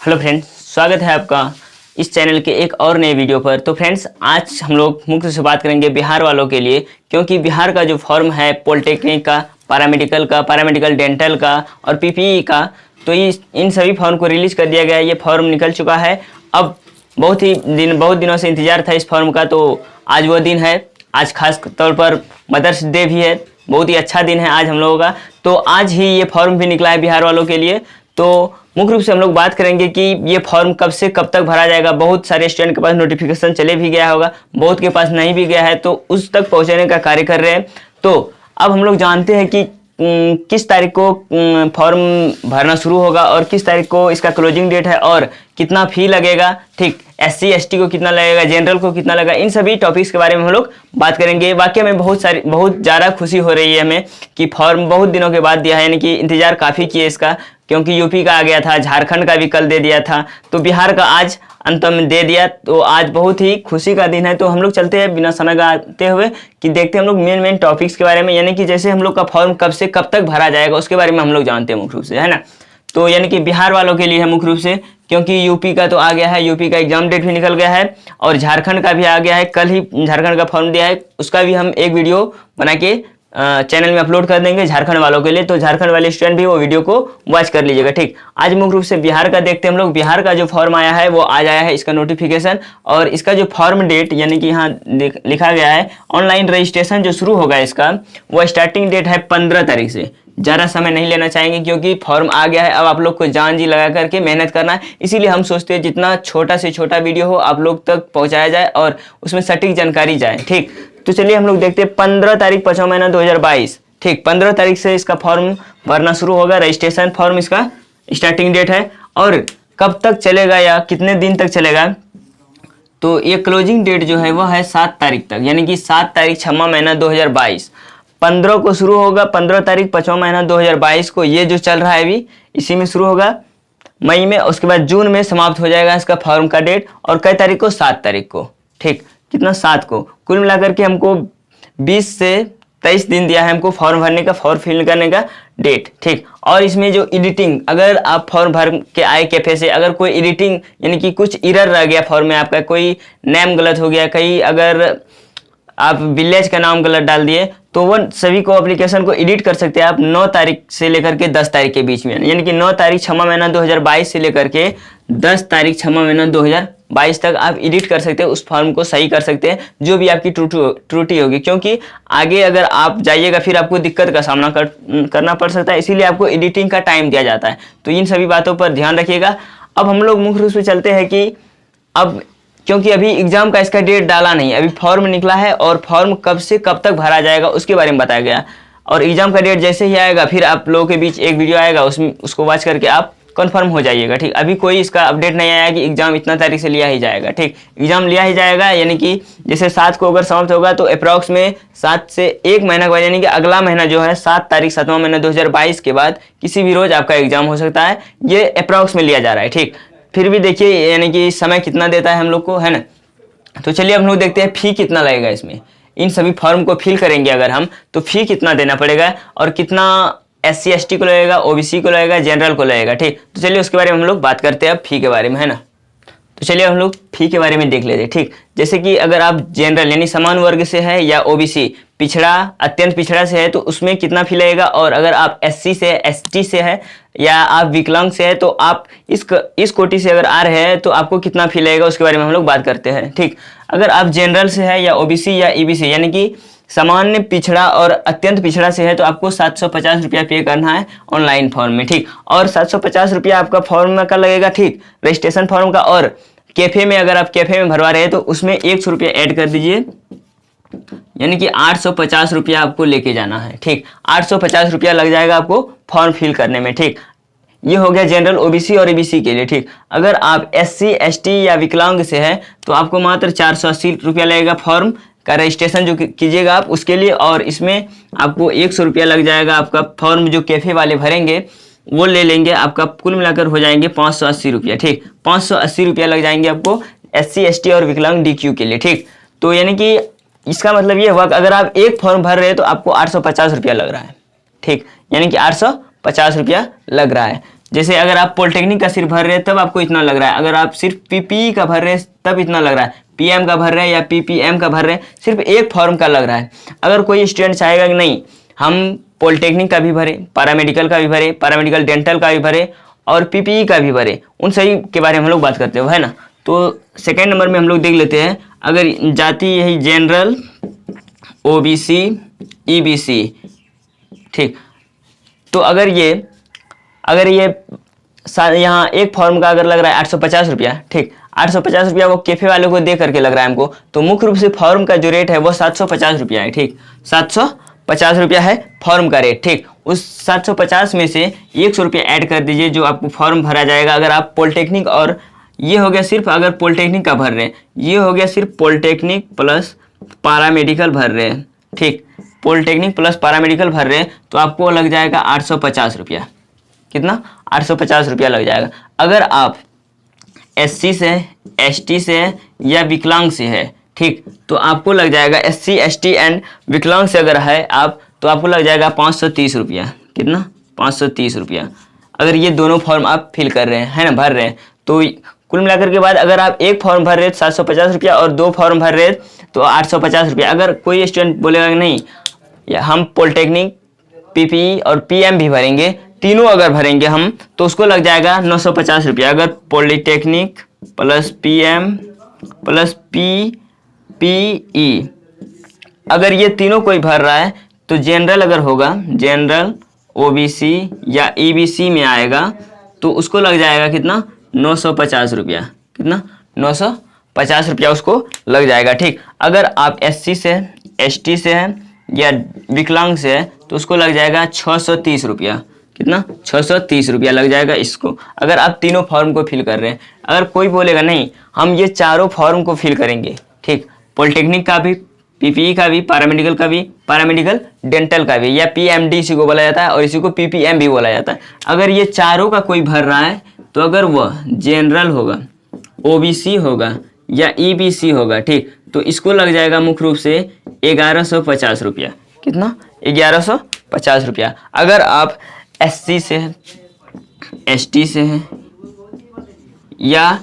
Hello friends, स्वागत है आपका इस चैनल के एक और नए वीडियो पर। तो फ्रेंड्स, आज हम लोग मुख्य से बात करेंगे बिहार वालों के लिए, क्योंकि बिहार का जो फॉर्म है पॉलिटेक्निक का, पैरामेडिकल डेंटल का और पीपीई का, तो इन सभी फॉर्म को रिलीज कर दिया गया है। ये फॉर्म निकल चुका है। अब बहुत दिनों से इंतजार था इस फॉर्म का, तो आज वो दिन है। आज खास तौर पर मदर्स डे भी है, बहुत ही अच्छा दिन है आज हम लोगों का। तो आज ही ये फॉर्म भी निकला है बिहार वालों के लिए। तो मुख्य रूप से हम लोग बात करेंगे कि ये फॉर्म कब से कब तक भरा जाएगा। बहुत सारे स्टूडेंट के पास नोटिफिकेशन चले भी गया होगा, बहुत के पास नहीं भी गया है, तो उस तक पहुंचाने का कार्य कर रहे हैं। तो अब हम लोग जानते हैं कि किस तारीख को फॉर्म भरना शुरू होगा और किस तारीख को इसका क्लोजिंग डेट है और कितना फी लगेगा। ठीक, SC ST को कितना लगेगा, जनरल को कितना लगेगा, इन सभी टॉपिक्स के बारे में हम लोग बात करेंगे। वाकई में बहुत ज़्यादा खुशी हो रही है हमें कि फॉर्म बहुत दिनों के बाद दिया है, यानी कि इंतजार काफ़ी किए इसका, क्योंकि यूपी का आ गया था, झारखंड का भी कल दे दिया था, तो बिहार का आज अंत में दे दिया। तो आज बहुत ही खुशी का दिन है। तो हम लोग चलते हैं बिना समय गवाते हुए कि देखते हैं हम लोग मेन टॉपिक्स के बारे में, यानी कि जैसे हम लोग का फॉर्म कब से कब तक भरा जाएगा उसके बारे में हम लोग जानते हैं मुख्य रूप से, है ना। तो यानी कि बिहार वालों के लिए है मुख्य रूप से, क्योंकि यूपी का तो आ गया है, यूपी का एग्जाम डेट भी निकल गया है और झारखंड का भी आ गया है। कल ही झारखंड का फॉर्म दिया है, उसका भी हम एक वीडियो बना के चैनल में अपलोड कर देंगे झारखंड वालों के लिए। तो झारखंड वाले स्टूडेंट भी वो वीडियो को वॉच कर लीजिएगा। ठीक, आज मुख्य रूप से बिहार का देखते हैं हम लोग। बिहार का जो फॉर्म आया है वो आज आया है, इसका नोटिफिकेशन और इसका जो फॉर्म डेट, यानी कि यहाँ लिखा गया है ऑनलाइन रजिस्ट्रेशन जो शुरू होगा इसका, वो स्टार्टिंग डेट है 15 तारीख से। ज़्यादा समय नहीं लेना चाहेंगे क्योंकि फॉर्म आ गया है। अब आप लोग को जान जी लगा करके मेहनत करना है, इसीलिए हम सोचते हैं जितना छोटा से छोटा वीडियो हो आप लोग तक पहुँचाया जाए और उसमें सटीक जानकारी जाए। ठीक, तो चलिए हम लोग देखते हैं 15 तारीख 5वां महीना 2022। ठीक, 15 तारीख से इसका फॉर्म भरना शुरू होगा। रजिस्ट्रेशन फॉर्म इसका स्टार्टिंग डेट है और कब तक चलेगा या कितने दिन तक चलेगा, तो ये क्लोजिंग डेट जो है वो है 7 तारीख तक, यानी कि 7 तारीख 6वां महीना 2022। 15 को शुरू होगा, 15 तारीख 5वां महीना 2022 को ये जो चल रहा है अभी, इसी में शुरू होगा मई में। उसके बाद जून में समाप्त हो जाएगा इसका फॉर्म का डेट। और कई तारीख को? 7 तारीख को। ठीक, कितना? 7 को। कुल मिलाकर के हमको 20 से 23 दिन दिया है हमको फॉर्म भरने का, फॉर्म फिल करने का डेट। ठीक, और इसमें जो एडिटिंग, अगर आप फॉर्म भर के आए कैफे से, अगर कोई एडिटिंग यानी कि कुछ एरर रह गया फॉर्म में, आपका कोई नेम गलत हो गया, कहीं अगर आप विलेज का नाम गलत डाल दिए, तो वो सभी को एप्लीकेशन को एडिट कर सकते हैं आप 9 तारीख से लेकर के 10 तारीख के बीच में, यानी कि 9 तारीख 6वां महीना 2022 से लेकर के 10 तारीख 6वां महीना 2022 तक आप एडिट कर सकते हैं, उस फॉर्म को सही कर सकते हैं जो भी आपकी त्रुटि होगी। क्योंकि आगे अगर आप जाइएगा फिर आपको दिक्कत का सामना करना पड़ सकता है, इसीलिए आपको एडिटिंग का टाइम दिया जाता है। तो इन सभी बातों पर ध्यान रखिएगा। अब हम लोग मुख्य रूप से चलते हैं कि अब, क्योंकि अभी एग्जाम का इसका डेट डाला नहीं, अभी फॉर्म निकला है और फॉर्म कब से कब तक भरा जाएगा उसके बारे में बताया गया। और एग्जाम का डेट जैसे ही आएगा फिर आप लोगों के बीच एक वीडियो आएगा, उसमें उसको वॉच करके आप कंफर्म हो जाइएगा। ठीक, अभी कोई इसका अपडेट नहीं आया कि एग्जाम इतना तारीख से लिया ही जाएगा। ठीक, एग्जाम लिया ही जाएगा, यानी कि जैसे 7 को अगर समाप्त होगा तो अप्रॉक्स में 7 से 1 महीना के बाद, यानी कि अगला महीना जो है 7 तारीख 7वां महीना 2022 के बाद किसी भी रोज आपका एग्जाम हो सकता है। ये अप्रॉक्स में लिया जा रहा है। ठीक, फिर भी देखिए यानी कि समय कितना देता है हम लोग को, है ना। तो चलिए हम लोग देखते हैं फी कितना लगेगा इसमें। इन सभी फॉर्म को फिल करेंगे अगर हम, तो फी कितना देना पड़ेगा और कितना SC ST को लगेगा, OBC को लगेगा, जनरल को लगेगा। ठीक, तो चलिए उसके बारे में हम लोग बात करते हैं अब फी के बारे में, है ना। तो चलिए हम लोग फी के बारे में देख लेते हैं। ठीक, जैसे कि अगर आप जनरल यानी समान वर्ग से है या OBC पिछड़ा, अत्यंत पिछड़ा से है, तो उसमें कितना फी लगेगा। और अगर आप SC से, ST से है या आप विकलांग से है, तो आप इस कोटि से अगर आ रहे हैं तो आपको कितना फी लगेगा उसके बारे में हम लोग बात करते हैं। ठीक, अगर आप जनरल से है या OBC या EBC यानी कि सामान्य पिछड़ा और अत्यंत पिछड़ा से है, तो आपको 750 रुपया पे करना है ऑनलाइन फॉर्म में। ठीक, और 750 रुपया आपका फॉर्म का लगेगा। ठीक, रजिस्ट्रेशन फॉर्म का। और कैफे में अगर आप कैफे में भरवा रहे हैं तो उसमें 100 रुपया ऐड कर दीजिए, यानी कि 850 रुपया आपको लेके जाना है। ठीक, 850 रुपया लग जाएगा आपको फॉर्म फिल करने में। ठीक, ये हो गया जनरल, OBC और EBC के लिए। ठीक, अगर आप SC ST या विकलांग से है तो आपको मात्र 480 रुपया लगेगा फॉर्म का रजिस्ट्रेशन जो कीजिएगा आप उसके लिए। और इसमें आपको 100 रुपया लग जाएगा आपका फॉर्म जो कैफे वाले भरेंगे वो ले लेंगे, आपका कुल मिलाकर हो जाएंगे 580 रुपया। ठीक, 580 रुपया लग जाएंगे आपको SC ST और विकलांग DQ के लिए। ठीक, तो यानी कि इसका मतलब ये हुआ कि अगर आप एक फॉर्म भर रहे हैं तो आपको 850 रुपया लग रहा है। ठीक, यानी कि 850 रुपया लग रहा है। जैसे अगर आप पॉलिटेक्निक का सिर्फ भर रहे हैं तब आपको इतना लग रहा है, अगर आप सिर्फ पीपीई का भर रहे हैं तब इतना लग रहा है, पीएम का भर रहे हैं या पीपीएम का भर रहे हैं सिर्फ एक फॉर्म का लग रहा है। अगर कोई स्टूडेंट चाहेगा कि नहीं हम पॉलिटेक्निक का भी भरे, पैरामेडिकल का भी भरे, पैरामेडिकल डेंटल का भी भरे और पीपीई का भी भरे, उन सभी के बारे में हम लोग बात करते हो, है ना। तो सेकेंड नंबर में हम लोग देख लेते हैं, अगर जाति यही जनरल, ओबीसी, ईबीसी, ठीक। तो अगर ये यहाँ एक फॉर्म का अगर लग रहा है 850 रुपया, ठीक, 850 रुपया वो कैफे वाले को दे करके लग रहा है हमको, तो मुख्य रूप से फॉर्म का जो रेट है वो 750 रुपया है, ठीक, 750 रुपया है फॉर्म का रेट, ठीक। उस 750 में से 100 रुपया ऐड कर दीजिए जो आपको फॉर्म भरा जाएगा अगर आप पॉलिटेक्निक, और ये हो गया सिर्फ अगर पॉलिटेक्निक का भर रहे हैं, ये हो गया सिर्फ पॉलिटेक्निक प्लस पैरामेडिकल भर रहे हैं, ठीक, पॉलिटेक्निक प्लस पैरामेडिकल भर रहे हैं तो आपको लग जाएगा 850 रुपया। कितना? 850 रुपया लग जाएगा। अगर आप एससी से है, एसटी से है या विकलांग से है, ठीक, तो आपको लग जाएगा एससी, एसटी एंड विकलांग से अगर है आप तो आपको लग जाएगा 530 रुपया। कितना? 530 रुपया। अगर ये दोनों फॉर्म आप फिल कर रहे हैं, है ना, भर रहे हैं, तो कुल मिलाकर के बाद अगर आप एक फॉर्म भर रहे हैं 750 रुपया और 2 फॉर्म भर रहे हैं तो 850 रुपया। अगर कोई स्टूडेंट बोलेगा कि नहीं या हम पॉलिटेक्निक, पीपीई और पीएम भी भरेंगे, तीनों अगर भरेंगे हम तो उसको लग जाएगा 950 रुपया। अगर polytechnic plus PM plus PPE अगर ये तीनों कोई भर रहा है तो जनरल अगर होगा, जनरल, ओबीसी या ईबीसी में आएगा तो उसको लग जाएगा कितना? 950 रुपया। कितना? 950 रुपया उसको लग जाएगा, ठीक। अगर आप एससी से, एसटी से है या विकलांग से है तो उसको लग जाएगा 630 रुपया। कितना? 630 रुपया लग जाएगा इसको, अगर आप तीनों फॉर्म को फिल कर रहे हैं। अगर कोई बोलेगा नहीं हम ये चारों फॉर्म को फिल करेंगे, ठीक, पॉलिटेक्निक का भी, पीपीई का भी, पैरामेडिकल का भी, पैरामेडिकल डेंटल का भी, या पीएमडी इसी को बोला जाता है और इसी को पीपीएम भी बोला जाता है। अगर ये चारों का कोई भर रहा है तो अगर वह जनरल होगा, ओबीसी होगा या ईबीसी होगा, ठीक, तो इसको लग जाएगा मुख्य रूप से 1150 रुपया। कितना? 1150 रुपया। अगर आप एससी से हैं, एसटी से हैं या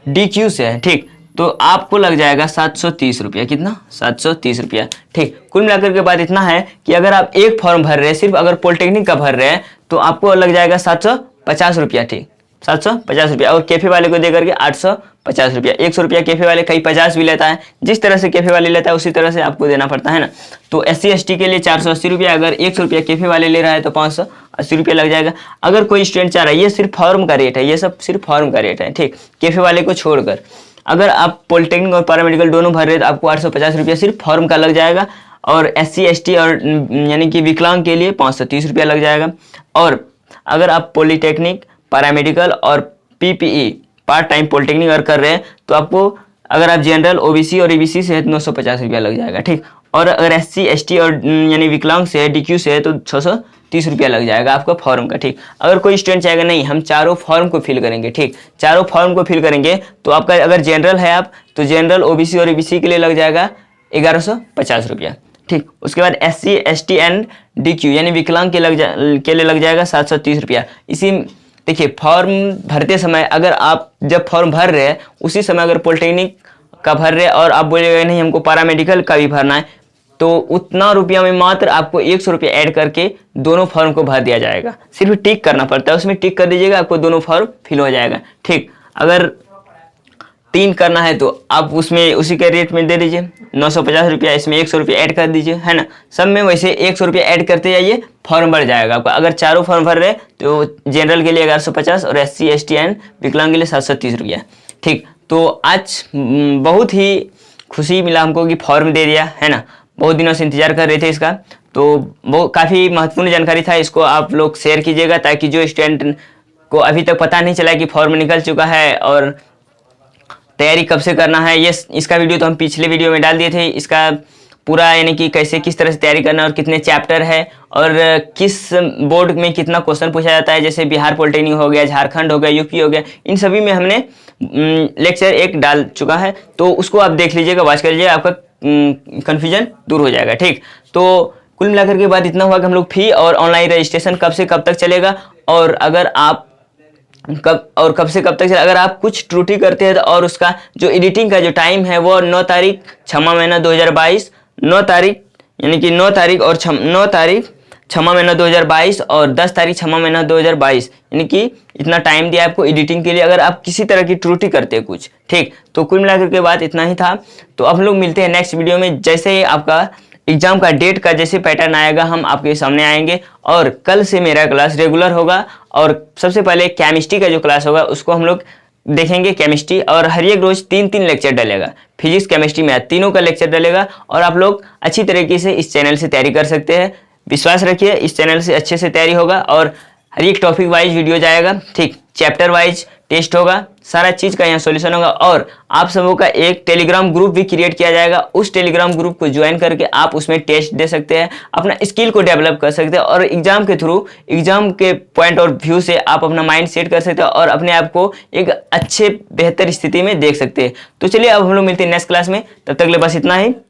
डीक्यू से हैं, ठीक, तो आपको लग जाएगा 730 रुपया। कितना? 730 रुपया, ठीक। कुल मिलाकर के बाद इतना है कि अगर आप एक फॉर्म भर रहे हैं, सिर्फ अगर पॉलिटेक्निक का भर रहे हैं तो आपको लग जाएगा 750 रुपया, ठीक, 750 रुपया। और कैफे वाले को देकर के 850 रुपया। 100 रुपया कैफे वाले कहीं 50 भी लेता है, जिस तरह से कैफे वाले लेता है उसी तरह से आपको देना पड़ता है ना। तो एससी एसटी के लिए 480 रुपया, अगर 100 रुपया कैफे वाले ले रहा है तो 580 रुपया लग जाएगा। अगर कोई स्टूडेंट चाह रहा है, ये सिर्फ फॉर्म का रेट है, ये सब सिर्फ फॉर्म का रेट है, ठीक, कैफे वाले को छोड़कर। अगर आप पॉलिटेक्निक और पैरामेडिकल दोनों भर रहे हैं तो आपको 850 रुपया सिर्फ फॉर्म का लग जाएगा, और एससी एसटी और यानी कि विकलांग के लिए 530 रुपया लग जाएगा। और अगर आप पॉलिटेक्निक, पैरामेडिकल और पीपीई पार्ट टाइम पॉलिटेक्निक अगर कर रहे हैं तो आपको, अगर आप जनरल, ओबीसी और ईबीसी से है तो 950 रुपया लग जाएगा, ठीक। और अगर एससी एसटी और यानी विकलांग से है, डीक्यू से है, तो 630 रुपया लग जाएगा आपका फॉर्म का, ठीक। अगर कोई स्टूडेंट चाहेगा नहीं हम चारों फॉर्म को फिल करेंगे, ठीक, चारों फॉर्म को फिल करेंगे तो आपका, अगर जनरल है आप तो जनरल, ओबीसी और ईबीसी के लिए लग जाएगा 1150 रुपया, ठीक। उसके बाद एससी एसटी एंड डीक्यू यानी विकलांग के लिए लग जाएगा 730 रुपया। इसी देखिए, फॉर्म भरते समय अगर आप जब फॉर्म भर रहे हैं उसी समय अगर पॉलिटेक्निक का भर रहे हैं और आप बोलेगा नहीं हमको पैरामेडिकल का भी भरना है तो उतना रुपया में मात्र आपको 100 रुपया ऐड करके दोनों फॉर्म को भर दिया जाएगा। सिर्फ टिक करना पड़ता है, उसमें टिक कर दीजिएगा, आपको दोनों फॉर्म फिल हो जाएगा, ठीक। अगर 3 करना है तो आप उसमें उसी के रेट में दे दीजिए 950 रुपया, इसमें 100 रुपया ऐड कर दीजिए, है ना। सब में वैसे 100 रुपया ऐड करते जाइए, फॉर्म बढ़ जाएगा आपका। अगर चारों फॉर्म भर रहे तो जनरल के लिए 1150 और एससी एसटी एंड विकलांग के लिए 730 रुपया, ठीक। तो आज बहुत ही खुशी मिला हमको कि फॉर्म दे दिया, है ना। बहुत दिनों से इंतजार कर रहे थे इसका, तो वो काफ़ी महत्वपूर्ण जानकारी था, इसको आप लोग शेयर कीजिएगा ताकि जो स्टूडेंट को अभी तक पता नहीं चला कि फॉर्म निकल चुका है और तैयारी कब से करना है, ये इसका वीडियो तो हम पिछले वीडियो में डाल दिए थे। इसका पूरा यानी कि कैसे किस तरह से तैयारी करना है और कितने चैप्टर है और किस बोर्ड में कितना क्वेश्चन पूछा जाता है, जैसे बिहार पॉलिटेक्निक हो गया, झारखंड हो गया, यूपी हो गया, इन सभी में हमने लेक्चर 1 डाल चुका है, तो उसको आप देख लीजिएगा, वॉच कर लीजिएगा, आपका कन्फ्यूजन दूर हो जाएगा, ठीक। तो कुल मिलाकर के बाद इतना हुआ कि हम लोग फी और ऑनलाइन रजिस्ट्रेशन कब से कब तक चलेगा और अगर आप कब से कब तक चले, अगर आप कुछ त्रुटि करते हैं तो और उसका जो एडिटिंग का जो टाइम है वो 9 तारीख 6वां महीना 2022, 9 तारीख यानी कि 9 तारीख और 9 तारीख 6वां महीना 2022 और 10 तारीख 6वां महीना 2022, यानी कि इतना टाइम दिया आपको एडिटिंग के लिए अगर आप किसी तरह की त्रुटि करते हैं कुछ। ठीक, तो कुल मिलाकर के बात इतना ही था। तो अब हम लोग मिलते हैं नेक्स्ट वीडियो में। जैसे ही आपका एग्जाम का डेट का जैसे पैटर्न आएगा हम आपके सामने आएंगे। और कल से मेरा क्लास रेगुलर होगा और सबसे पहले केमिस्ट्री का जो क्लास होगा उसको हम लोग देखेंगे केमिस्ट्री, और हर एक रोज 3-3 लेक्चर डलेगा, फिजिक्स केमिस्ट्री मैथ तीनों का लेक्चर डलेगा। और आप लोग अच्छी तरीके से इस चैनल से तैयारी कर सकते हैं। विश्वास रखिए इस चैनल से अच्छे से तैयारी होगा और हर एक टॉपिक वाइज वीडियो जाएगा। ठीक, चैप्टर वाइज टेस्ट होगा, सारा चीज़ का यहाँ सॉल्यूशन होगा। और आप सबों का एक टेलीग्राम ग्रुप भी क्रिएट किया जाएगा। उस टेलीग्राम ग्रुप को ज्वाइन करके आप उसमें टेस्ट दे सकते हैं, अपना स्किल को डेवलप कर सकते हैं और एग्जाम के थ्रू, एग्जाम के पॉइंट ऑफ व्यू से आप अपना माइंड सेट कर सकते हैं और अपने आप को एक अच्छे बेहतर स्थिति में देख सकते हैं। तो चलिए अब हम लोग मिलते हैं नेक्स्ट क्लास में, तब तक के लिए बस इतना ही।